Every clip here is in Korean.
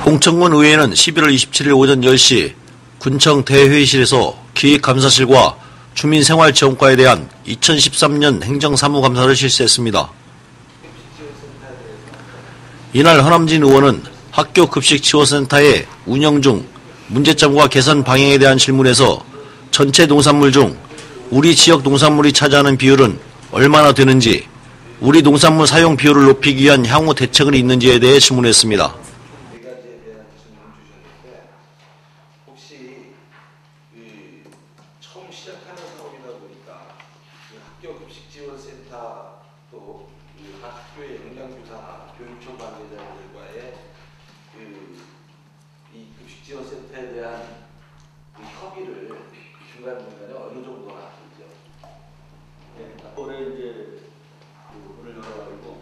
홍청문 의회는 11월 27일 오전 10시 군청 대회의실에서 기획감사실과 주민생활지원과에 대한 2013년 행정사무감사를 실시했습니다. 이날 허남진 의원은 학교 급식지원센터의 운영 중 문제점과 개선 방향에 대한 질문에서 전체 농산물 중 우리 지역 농산물이 차지하는 비율은 얼마나 되는지, 우리 농산물 사용 비율을 높이기 위한 향후 대책은 있는지에 대해 질문했습니다. 처음 시작하는 사업이다 보니까 학교 급식지원센터 또 학교의 영양교사 교육청 관계자들과의 이 급식지원센터에 대한 협의를 중간중간에 어느 정도나 하죠? 네, 올해 이제 문을 열어가지고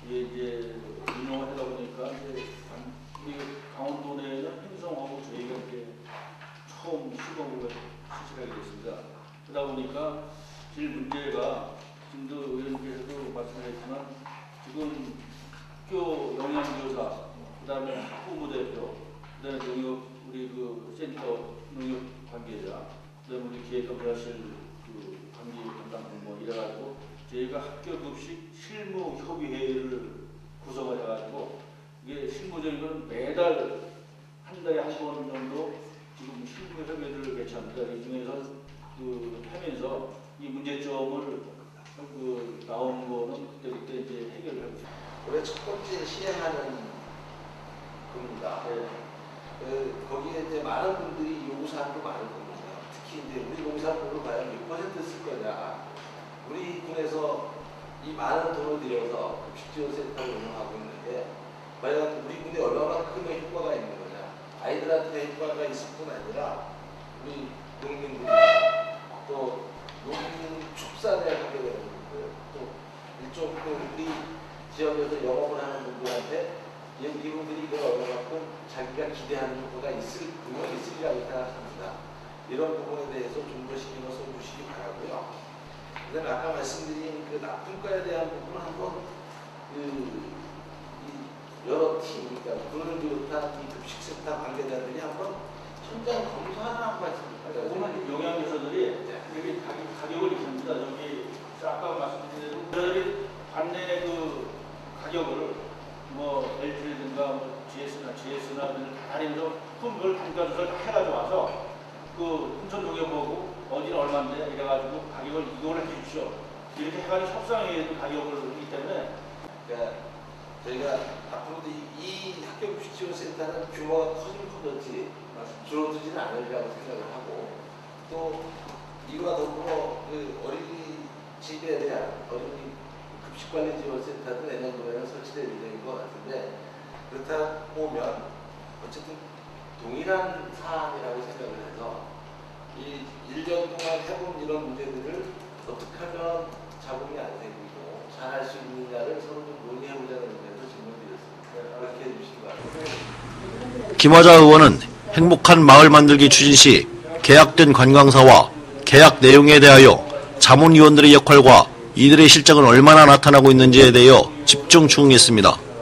이게 운영을 하다 보니까 이제 우리 강원도 내에는 행성하고 저희가 이제 처음 시범으로 실시하게 됐습니다. 그러다 보니까 제일 문제가 지금도 의원님께서도 말씀하셨지만 지금 학교 영양교사, 그다음에 학부모대표, 그다음에 농협 우리 센터 농협 관계자, 그다음에 우리 기획감사실 관계 담당 공무원 이래가지고 저희가 학교 급식 실무 협의회를 구성을 해가지고 이게 실무적인 건 매달 한 달에 한 번 정도 지금 실무 협의회를 개최합니다. 이 중에서 하면서 이 문제점을 나오는 거는 그때 이제 해결을 하고 있습니다. 올해 첫 번째 시행하는 겁니다. 네. 거기에 이제 많은 분들이 요구사항도 많을 겁니다. 특히 이제 우리 농산물을 과연 몇 퍼센트 쓸 거냐. 우리 군에서 이 많은 돈을 들여서 급식지원센터를 운영하고 있는데 과연 우리 군에 얼마나 큰 효과가 있는 거냐. 아이들한테 효과가 있을 뿐 아니라 우리 농민들이 또 농민 축산에 하게 되는 분들, 또 일종 우리 지역에서 영업을 하는 분들한테 이분들이 이걸 얻어갖고 자기가 기대하는 효과가 분명히 있으리라고 생각합니다. 이런 부분에 대해서 좀 더 신경을 써주시기 바라고요. 그다음에 아까 말씀드린 납품과에 대한 부분은 한번 여러 팀, 그러니까 군을 비롯한 이 급식센터 관계자들이 한번 현장 검사하는 한 말씀입니다. 보면 영양교사들이 여기 가격을 있습니다. 여기 아까 말씀드린 대로 관내 가격을 LG라든가 GS나 다니면서 품을 단가조사를 다 해가지고 와서 홍천농협하고 어디는 얼마인데 이래가지고 가격을 이거를 해주십시오. 이렇게 해가지고 협상회의도 가격을 하기 때문에 그러니까 저희가 앞으로도 이 학교 급식지원센터는 규모가 커지면 커졌지 줄어들지는 않으리라고 생각을 하고, 또 이와 더불어 어린이집에 대한 어린이 급식관리지원센터도 내년도에는 설치될 예정인 것 같은데, 그렇다 보면 어쨌든 동일한 사안이라고 생각을 해서 이 1년 동안 해본 이런 문제들을 어떻게 하면 자본이 안 생기고 잘할 수 있느냐를 서로 좀 논의해보자는 의미에서 질문드렸습니다. 그렇게 해주시기 바랍니다. 김화자 의원은 행복한 마을 만들기 추진 시 계약된 관광사와 계약 내용에 대하여 자문위원들의 역할과 이들의 실적은 얼마나 나타나고 있는지에 대하여 집중 추궁했습니다.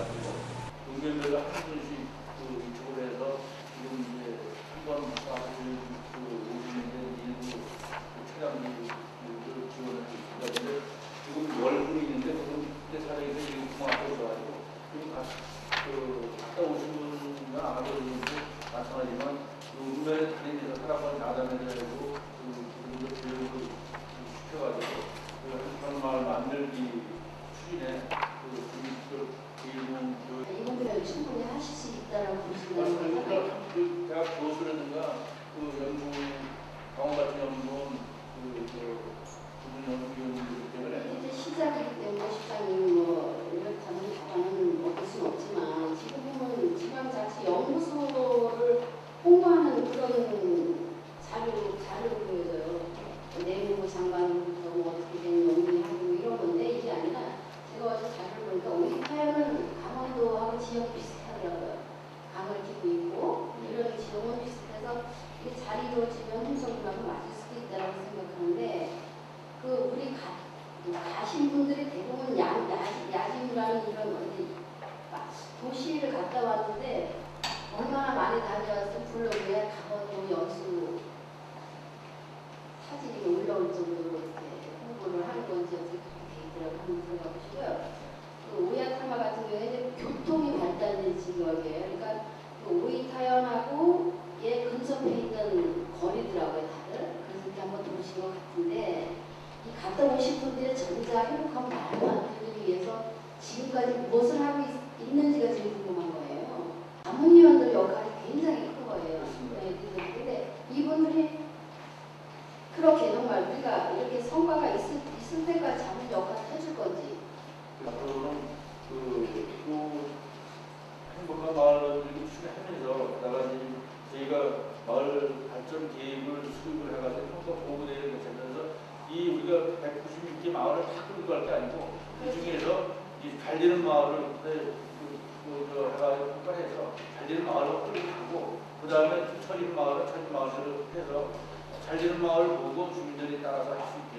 충분히 하실 수 있다라고 보시면 대학 교수라든가 연구 강원 같은 연구원 부분 연구위원들 때문에 이제 시작이기 때문에 시장님 이렇다는 답안은 얻을 수는 없지만 지금 보면 지방자치 연구소를 홍보하는 그런 자료로 보여져요. 내무부 장관부터 어떻게 된 연구하고 이런 건데 이게 아니라 제가 와서 자료를 보니까 우리 파열은 강원도하고 지역 비슷하더라고요. 강을 끼고 있고 이런 지역은 비슷해서 이게 잘 이루어지면 홍성군하고 맞을 수도 있다고 생각하는데 우리 가신 분들이 대부분 야진이라는 이런 건데 도시를 갔다 왔는데 얼마나 많이 다녀왔어. 블로그에 강원도 연수 사진이 올라올 정도로 이렇게 홍보를 하는 건지 어떻게 그렇게 있더라고 한번 들어가 보시고요. 그 오야타마 같은 경우에 이제 교통이 발달된 지역이에요. 그러니까 그 오이타현하고 얘 근접해 있는 거리더라고요, 다들. 그래서 이렇게 한번 보신 것 같은데 이 갔다 오신 분들의 전자 행복한 마음을 들기 위해서 지금까지 무엇을 하고 있는지가 제일 궁금한 거예요. 자문위원들 역할이 굉장히 큰 거예요. 네, 근데 이분들이 그렇게 정말 우리가 이렇게 성과가 있을 때까지 자문 역할을 해줄 건지. 앞으로는 행복한 마을을 추진하면서 그다가 저희가 마을 발전 계획을 수립을 해가지고 평가 보고대회를 거치면서 이 우리가 196개 마을을 다 끌고 갈 게 아니고 이 중에서 이 잘 되는 마을을 해가지고 평가해서 잘 되는 마을을 끌고 가고 그 다음에 처진 마을을 해서 잘 되는 마을을 보고 주민들이 따라서 할 수 있게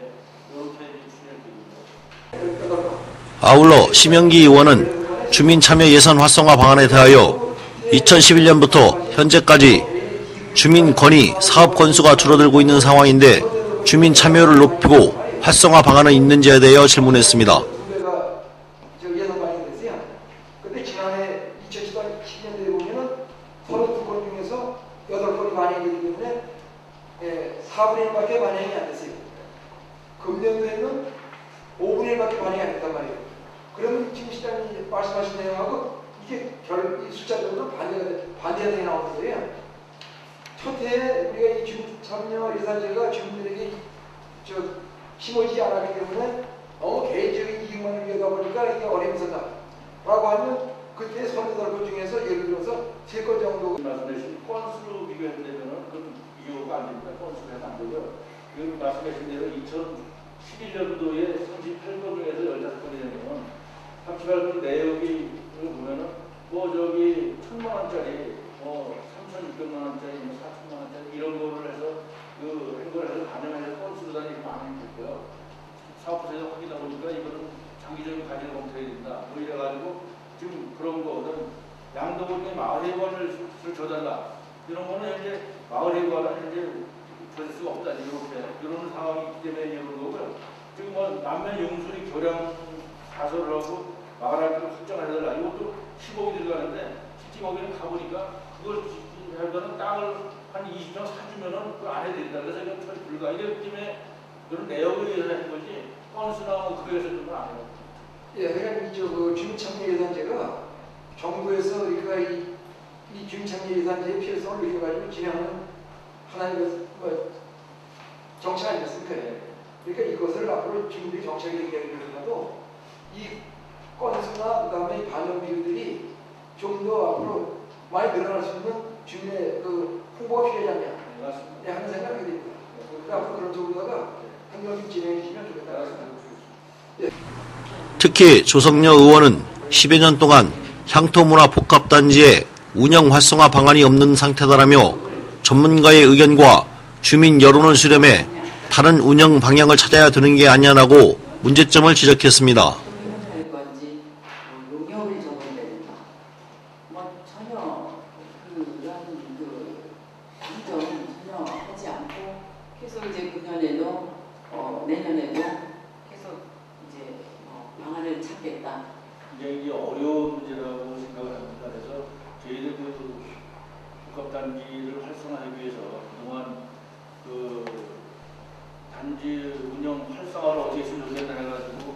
이렇게 추진할 계획입니다. 아울러 심영기 의원은 주민 참여 예산 활성화 방안에 대하여 2011년부터 현재까지 주민 건의 사업 건수가 줄어들고 있는 상황인데 주민 참여를 높이고 활성화 방안은 있는지에 대하여 질문했습니다. 예산 반영이 됐어요. 근데 지난해 2010년도에 보면은 32건 중에서 8건이 반영이 되기 때문에 4분의 1밖에 반영이 안 됐어요. 금년도에는 5분의 1밖에 반영이 안 됐단 말이에요. 그러면 지금 시장님 말씀하신 내용하고 이게 이 숫자적으로 반대가 되게 나오는 거예요. 첫 해에 우리가 이 주민 참여 예산제가 주민들에게 심어지지 않았기 때문에 너무 개인적인 이익만을 위하다 보니까 이게 어려움이 있었다. 라고 하면 그때 38건 중에서 예를 들어서 3건 정도 말씀하신 건수로 비교한다면 그건 비교가 안 됩니다. 건수로 해서 안 되고요. 그 말씀하신 대로 2011년도에 38건 중에서 15건이라면 38건 내역이 보면은 저기 1,000만 원짜리 3,600만 원짜리 4,000만 원짜리 이런 거를 해서 행거를 해서 반영해서 건수로 다니는 많이 있고요. 사업부에서 확인하다 보니까 이거는 장기적인 가치를 검토해야 된다. 이래가지고 지금 그런 거거든. 양도군의 마을회관을 줘달라. 이런 거는 현재 마을회관은 현재 줄 수가 없다. 이런 상황이기 때문에 이런 거고요. 지금 남면 용수리 교량 가설을 하고 마을활동을 확정해달라. 이것도 10억이 들어가는데 실제 거기는 가보니까 그걸 하려면 땅을 한 20년 사주면은 그걸 안 해야 된다. 그래서 이건 처리 불가. 이렇기 때문에 그런 내역을 위해서 하는 거지 건수나 그거에서 좀 안 해요. 예, 그러니까 주민참여예산제가 정부에서 우리가 이 주민참여예산제의 필요성을 느껴가지고 진행하는 하나의 정책 아니겠습니까? 그러니까 이것을 앞으로 주민들이 정책을 얘기하더라도 이 건수나 그다음에 반영 비율들이 좀 더 앞으로 많이 늘어날 수 있는 주민의 홍보가 필요하지 않냐 하는 생각이 듭니다. 그러니까 앞으로 그런 쪽으로다가 행정 좀 진행해 주시면 좋겠다는 생각이 듭니다. 특히 조성녀 의원은 10여 년 동안 향토문화 복합단지의 운영 활성화 방안이 없는 상태다라며 전문가의 의견과 주민 여론을 수렴해 다른 운영 방향을 찾아야 되는 게 아니냐라고 문제점을 지적했습니다. 내년에도 계속 이제 방안을 찾겠다. 이게 어려운 문제라고 생각을 합니다. 그래서 저희들 복합단지를 활성화하기 위해서 그동안 단지 운영 활성화를 어떻게 했으면 좋겠다 해가지고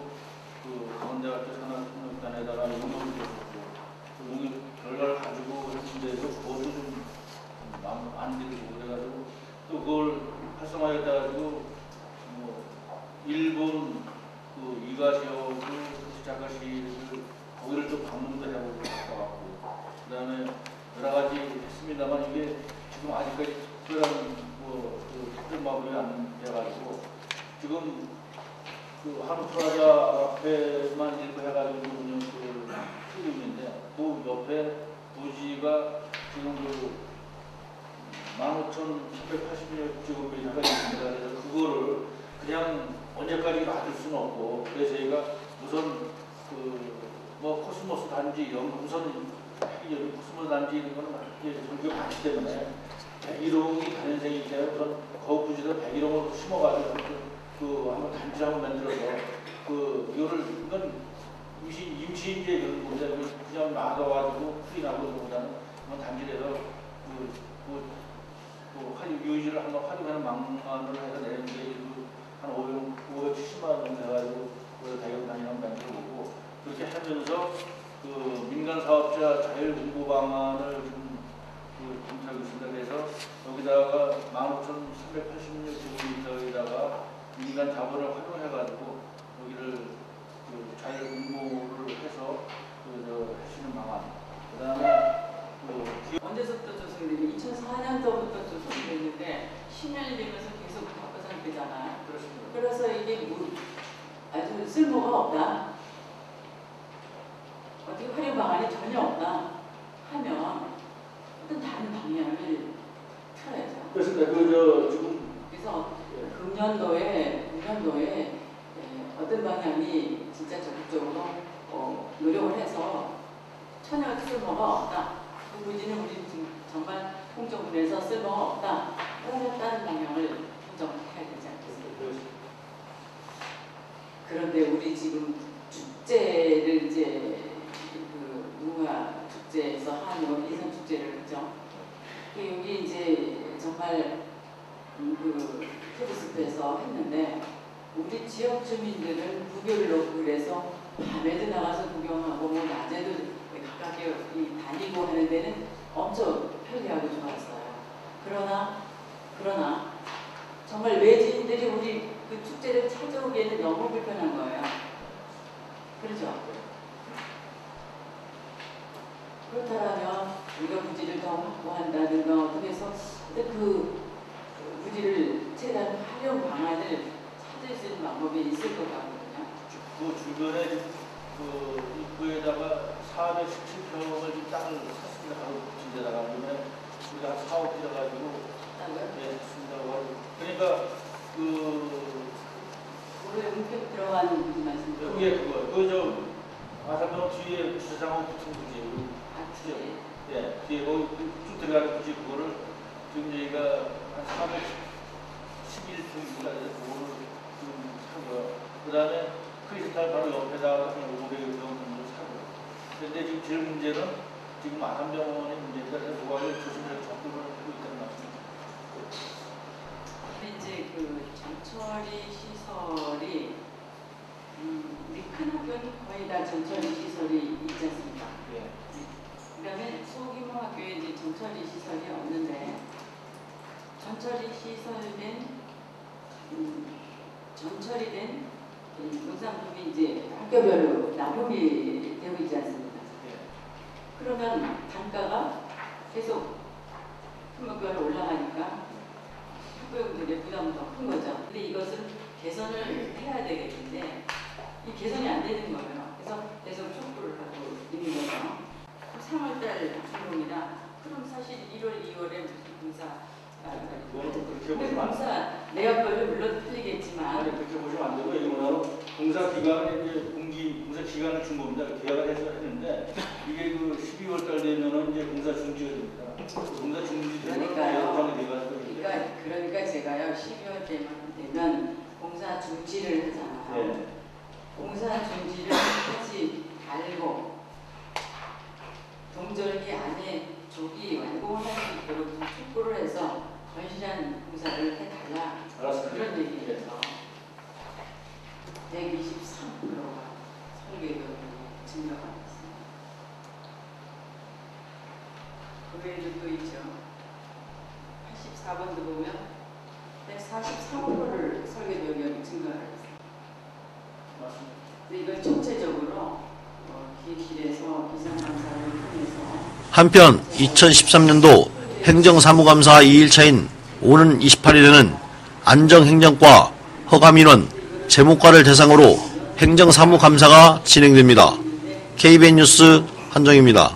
강원대학교 산업단에다가 용역을 줬고 결과를 가지고 했는데도 그것도 좀 안 되고 그래가지고 또 그걸 활성화해가지고 일본 이가시하고 자가시를 거기를 좀 방문도 해보고 싶어갖고 그다음에 여러 가지 했습니다만 이게 지금 아직까지 특별한 특별 마무리가 안 돼가지고 지금 한프라자 앞에만 이렇게 해가지고 운영 쓰고 있는데 그 옆에 부지가 지금 15,380여 제곱미터가 있습니다. 그래서 그거를 그냥 언제까지 놔둘 수는 없고 그래서 저희가 우선 코스모스 단지 우선 코스모스 단지 이런 거는 전기가 많기 때문에 백일홍이 가연생이 되는 그런 거부지를 백일홍을 심어가지고 한번 단지를 한번 만들어서 이건 임시 이제 그런 건데 그냥 놔둬가지고 풀이 나고 그보다는 한번 단지에서 유지를 한번 활용하는 방안을 해서 내는 게 한 570만 원 정도 해가지고 대형 단위 한번 만들어보고 그렇게 하면서 민간 사업자 자율 공고 방안을 좀 검토하고 있습니다. 그래서 여기다가 15,386제곱미터에다가 민간 자본을 활용해가지고 여기를 자율 공고를 해서 하시는 방안. 그다음에 언제부터 조성이 2004년도부터 조성이 됐는데 10년이 되면서 계속 바꿔 상태잖아요. 그렇습니다. 그래서 이게 아주 쓸모가 없다. 어떻게 활용 방안이 전혀 없다 하면 어떤 다른 방향을 틀어야죠. 그렇습니다. 지금 그래서 금년도에 어떤 방향이 진짜 적극적으로 노력을 해서 전혀 쓸모가 없다. 그 부지는 우리 정말 공정부에서 쓸모가 없다. 그러면 다른 방향을 선정해야 되지 않겠습니까? 그런데 우리 지금 축제를 이제 문화 축제에서 하는 인선 축제를 했죠. 여기 이제 정말 테리스프에서 했는데 우리 지역 주민들은 구별을 놓고 그래서 밤에도 나가서 구경하고 낮에도 가깝게 다니고 하는 데는 엄청 편리하고 좋았어요. 그러나 정말 외지인들이 우리 그 축제를 찾아오기에는 너무 불편한 거예요. 그렇죠? 그렇다면 우리가 부지를 더 확보한다든가 어떻게 해서 그 부지를 최대한 활용 방안을 찾을 수 있는 방법이 있을 것 같거든요. 그 주변에 입구에다가 417평을 땅을 샀습니다. 바로 부지에다가 그러면 우리가 한 4억 들어가지고 샀습니다. 그러니까 올해 문격 들어간 부지 말씀드려요. 그게 그거예요. 아산병원 뒤에 주차장하고 붙은 부지예요. 예, 뒤에 거기 쭉 들어가는 부지 그거를 지금 저희가 한 411평까지 그거를 지금 사고요. 그 다음에 크리스탈 바로 옆에다가 한 500여 정도 사고. 그런데 지금 제일 문제는 지금 아산병원의 문제입니다. 그래서 그거를 조심해서 접근을 하고 있다는 말씀입니다. 이제 그 전처리 시설이 우리 큰 학교는 거의 다 전처리 시설이 있지 않습니까? 예. 그다음에 소규모 학교에 이제 전처리 시설이 없는데 전처리 전처리된 농산품이 이제 학교별로 납품이 되고 있지 않습니까? 그러면 단가가 계속 품목별로 올라가니까 학부형들의 부담은 더 큰 거죠. 근데 이것을 개선을 해야 되겠는데 이 개선이 안 되는 거예요. 그래서 계속 촉구를 하고 있는 거죠. 3월달 준공이다. 그럼 사실 1월, 2월에 무슨 공사 근데 공사 내역별로 물론 틀리겠지만 그렇게 보시면 안 되고 이거는 공사 기간은 이제 공사 기간을 준 겁니다. 계약을 해서 했는데 이게 12월 달 되면은 이제 공사 중지가 됩니다. 공사 중지되면 그러니까 제가요 12월 되면 공사 중지를 하잖아요. 네. 공사 중지를 같이 알고 동절기 안에 조기 완공을 할 수 있도록 촉구를 해서 건실한 공사를 해달라. 알았습니다. 그런 얘기에서 123%가 설계도로 증가가 있습니다. 그 외에도 또 있죠. 84번도 보면 143%를 설계도력이 증가를 했습니다. 맞습니다. 근데 이걸 전체적으로 기획실에서 기상감사를 통해서 한편 2013년도 행정사무감사 2일차인 오는 28일에는 안정행정과, 허가민원, 재무과를 대상으로 행정사무감사가 진행됩니다. KBN 뉴스 한정입니다.